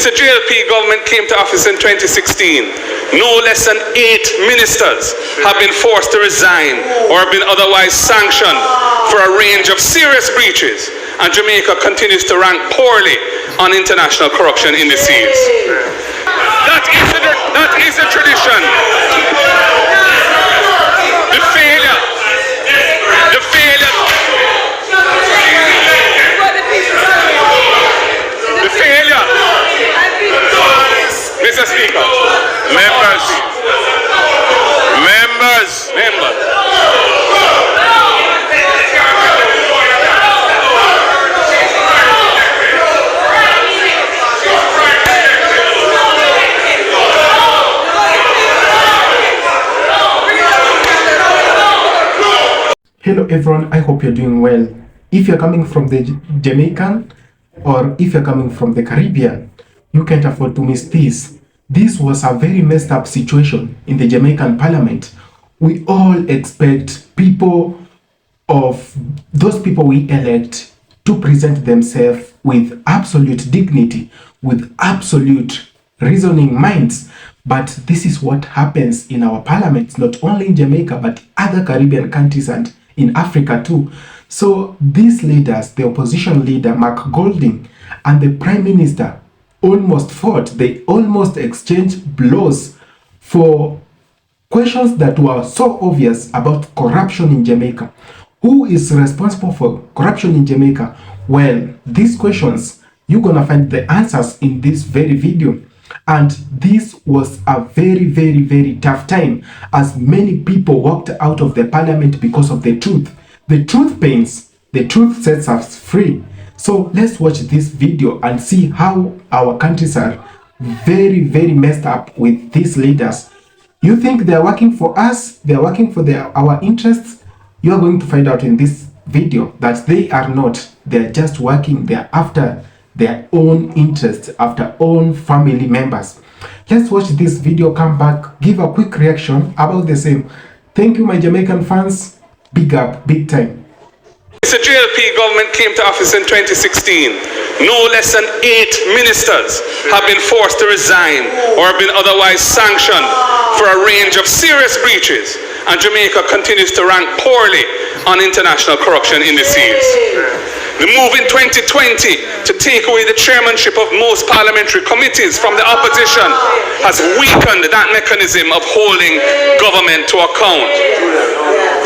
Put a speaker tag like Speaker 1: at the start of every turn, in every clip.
Speaker 1: Since the JLP government came to office in 2016, no less than 8 ministers have been forced to resign or have been otherwise sanctioned for a range of serious breaches, and Jamaica continues to rank poorly on international corruption indices. That is a tradition. The failure. Mr. Speaker. Members.
Speaker 2: Hello everyone, I hope you're doing well. If you're coming from the Jamaican or if you're coming from the Caribbean, you can't afford to miss this. This was a very messed up situation in the Jamaican parliament. We all expect those people we elect to present themselves with absolute dignity, with absolute reasoning minds. But this is what happens in our parliaments, not only in Jamaica, but other Caribbean countries and in Africa too. So these leaders, the opposition leader, Mark Golding, and the Prime Minister almost fought. They almost exchanged blows for questions that were so obvious about corruption in Jamaica. Who is responsible for corruption in Jamaica? Well, these questions, you're gonna find the answers in this very video. And this was a very, very, very tough time, as many people walked out of the parliament because of the truth. The truth pains, the truth sets us free. So let's watch this video and see how our countries are very, very messed up with these leaders. You think they are working for us, they are working for our interests? You are going to find out in this video that they are not. They are just working, they are after their own interests, after own family members. Let's watch this video, come back, give a quick reaction about the same. Thank you, my Jamaican fans. Big up, big time.
Speaker 1: Since the JLP government came to office in 2016, no less than 8 ministers have been forced to resign or have been otherwise sanctioned for a range of serious breaches, and Jamaica continues to rank poorly on international corruption indices. The move in 2020 to take away the chairmanship of most parliamentary committees from the opposition has weakened that mechanism of holding government to account.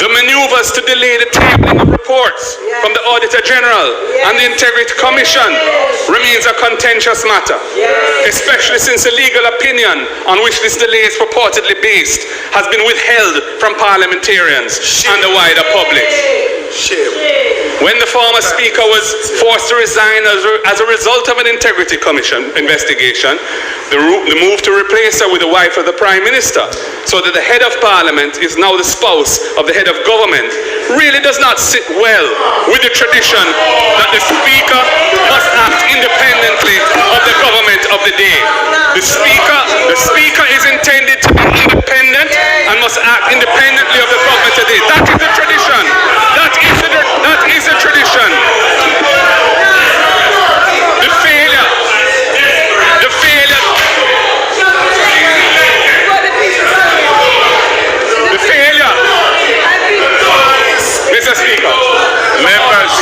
Speaker 1: The maneuvers to delay the tabling of reports from the Auditor General and the Integrity Commission remains a contentious matter, especially since the legal opinion on which this delay is purportedly based has been withheld from parliamentarians and the wider public. When the former Speaker was forced to resign as a result of an Integrity Commission investigation, the move to replace her with the wife of the Prime Minister, so that the head of Parliament is now the spouse of the head of government, really does not sit well with the tradition that the Speaker must act independently of the government of the day. The Speaker is intended to be independent and must act independently of the government of the day. That is the tradition. That is the tradition. The failure. Mr. Speaker. Members.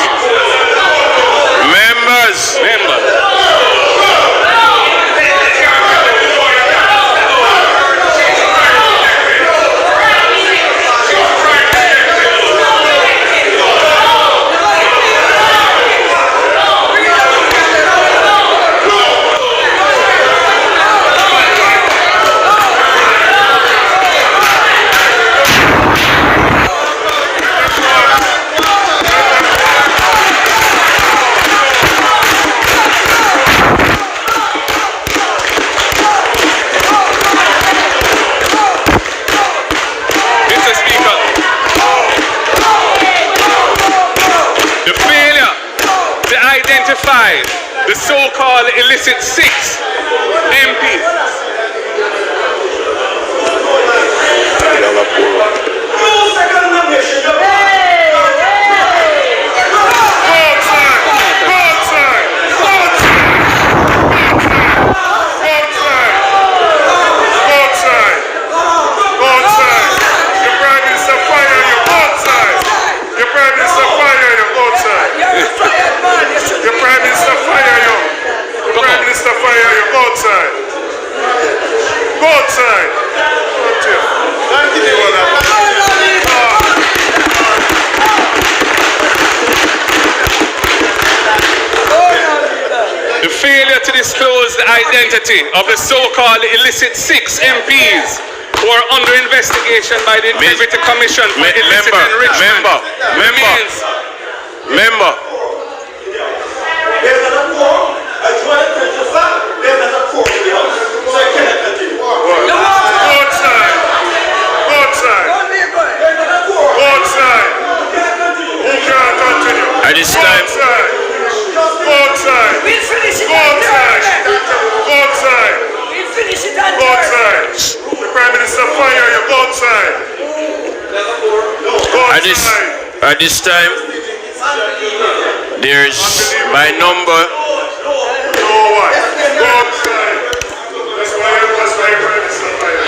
Speaker 1: The so-called illicit 6 MPs.
Speaker 3: Minister Fire, you go outside. Go outside.
Speaker 1: The failure to disclose the identity of the so-called illicit 6 MPs who are under investigation by the Integrity Commission for illicit enrichment remains.
Speaker 3: Member. At this time, go outside.
Speaker 4: We'll finish it.
Speaker 3: Go outside. Go outside.
Speaker 4: We'll finish it.
Speaker 3: Go outside. The Prime Minister Fire, you go outside. Go outside.
Speaker 5: At this time, there's my number.
Speaker 3: No one. Go outside. That's why Prime Minister Fire.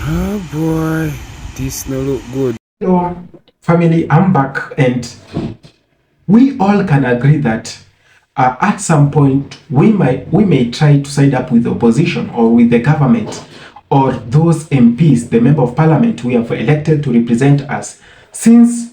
Speaker 6: Oh boy, this no look good.
Speaker 2: Hello, family, I'm back, and we all can agree that at some point we may try to side up with the opposition or with the government or those MPs, the member of parliament we have elected to represent us, since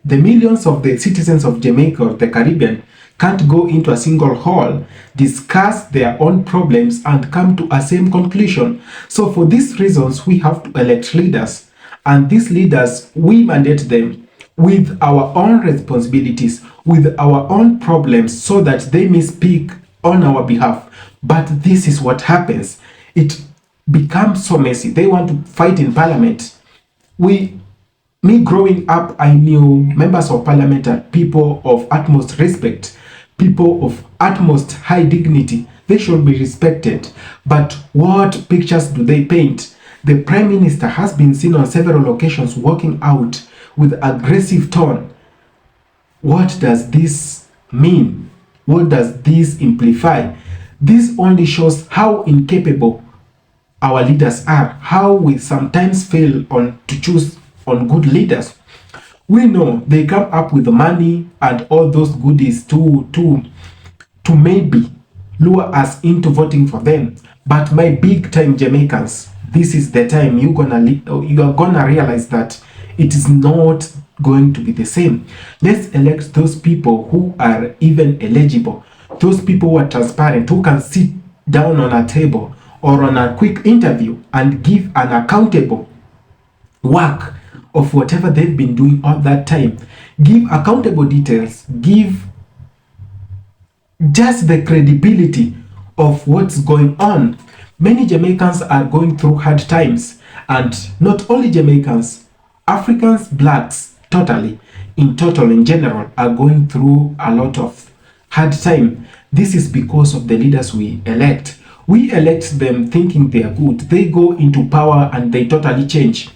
Speaker 2: the millions of the citizens of Jamaica or the Caribbean can't go into a single hall, discuss their own problems, and come to a same conclusion. So for these reasons, we have to elect leaders. And these leaders, we mandate them with our own responsibilities, with our own problems, so that they may speak on our behalf. But this is what happens. It becomes so messy. They want to fight in parliament. Me growing up, I knew members of parliament are people of utmost respect, people of utmost high dignity. They should be respected. But what pictures do they paint? The Prime Minister has been seen on several occasions walking out with aggressive tone. What does this mean? What does this imply? This only shows how incapable our leaders are, how we sometimes fail to choose on good leaders. We know they come up with the money and all those goodies to maybe lure us into voting for them. But my big time Jamaicans, this is the time you are gonna realize that it is not going to be the same. Let's elect those people who are even eligible, those people who are transparent, who can sit down on a table or on a quick interview and give an accountable work of whatever they've been doing all that time. Give accountable details, give just the credibility of what's going on. Many Jamaicans are going through hard times, and not only Jamaicans, Africans, blacks, in general, are going through a lot of hard time. This is because of the leaders we elect. We elect them thinking they are good. They go into power and they totally change.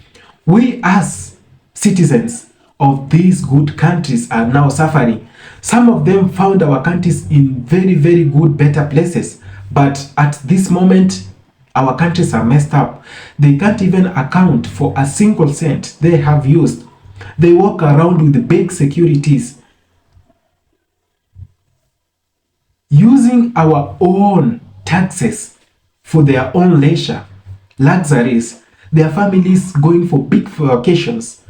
Speaker 2: We as citizens of these good countries are now suffering. Some of them found our countries in very, very good, better places. But at this moment, our countries are messed up. They can't even account for a single cent they have used. They walk around with big securities, using our own taxes for their own leisure, luxuries. Their families going for big vacations,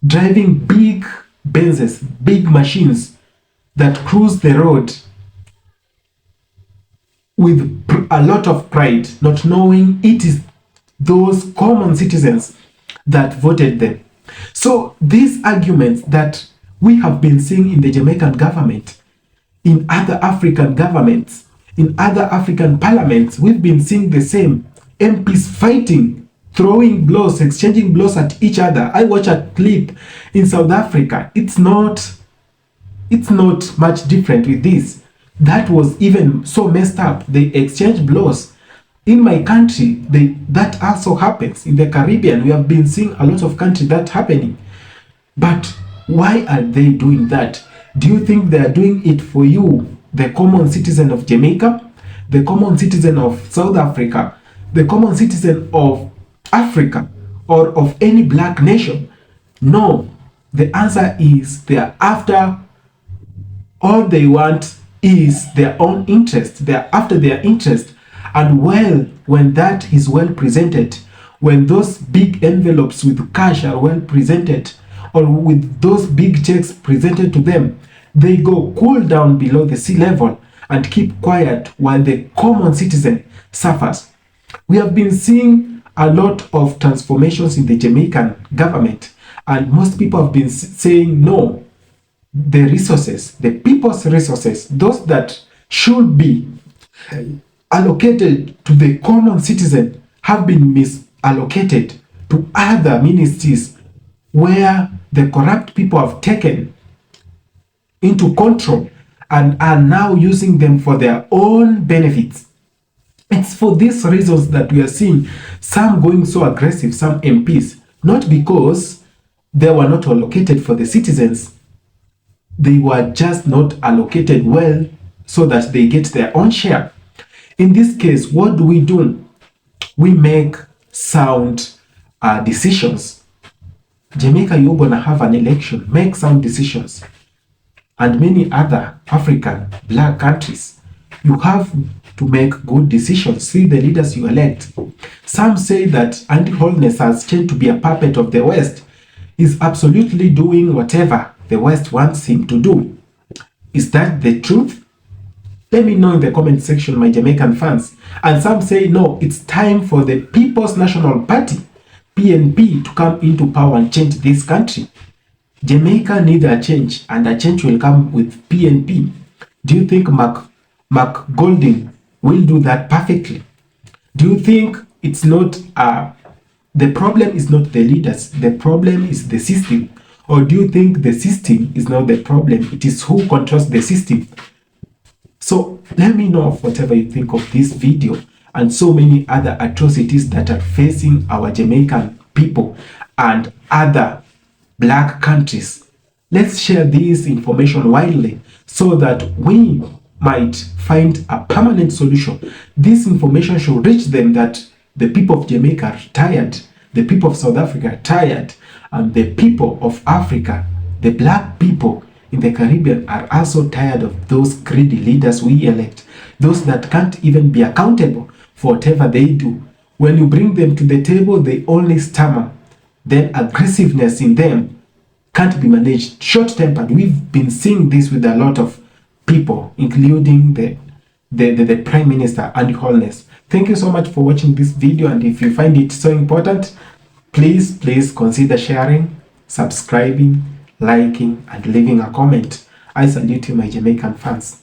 Speaker 2: driving big Benzes, big machines that cruise the road with a lot of pride, not knowing it is those common citizens that voted them. So these arguments that we have been seeing in the Jamaican government, in other African governments, in other African parliaments, we've been seeing the same. MPs fighting, throwing blows, exchanging blows at each other. I watched a clip in South Africa. It's not much different with this. That was even so messed up. They exchanged blows In my country, that also happens. In the Caribbean, we have been seeing a lot of countries that happening. But why are they doing that? Do you think they are doing it for you, the common citizen of Jamaica, the common citizen of South Africa, the common citizen of Africa, or of any black nation? No. The answer is they are after, all they want is their own interest. They are after their interest. And well, when that is well presented, when those big envelopes with cash are well presented, or with those big checks presented to them, they go cool down below the sea level and keep quiet while the common citizen suffers. We have been seeing a lot of transformations in the Jamaican government, and most people have been saying no. The resources, the people's resources, those that should be allocated to the common citizen, have been misallocated to other ministries where the corrupt people have taken into control and are now using them for their own benefits. It's for these reasons that we are seeing some going so aggressive, some MPs, not because they were not allocated for the citizens, they were just not allocated well so that they get their own share. In this case, what do? We make sound decisions. Jamaica, you're going to have an election. Make sound decisions. And many other African black countries, you have to make good decisions. See the leaders you elect. Some say that Andy Holness has changed to be a puppet of the West. He's absolutely doing whatever the West wants him to do. Is that the truth? Let me know in the comment section, my Jamaican fans. And some say no, it's time for the People's National Party, PNP, to come into power and change this country. Jamaica needs a change, and a change will come with PNP. Do you think Mark Golding will do that perfectly? Do you think it's not the problem is not the leaders, the problem is the system? Or do you think the system is not the problem, it is who controls the system? So let me know of whatever you think of this video and so many other atrocities that are facing our Jamaican people and other black countries. Let's share this information widely so that we might find a permanent solution. This information should reach them that the people of Jamaica are tired, the people of South Africa are tired, and the people of Africa, the black people in the Caribbean, are also tired of those greedy leaders we elect, those that can't even be accountable for whatever they do. When you bring them to the table, they only stammer. Then aggressiveness in them can't be managed. Short-tempered. We've been seeing this with a lot of people, including the Prime Minister and Holness. Thank you so much for watching this video, and if you find it so important, please consider sharing, subscribing, liking, and leaving a comment. I salute you, my Jamaican fans.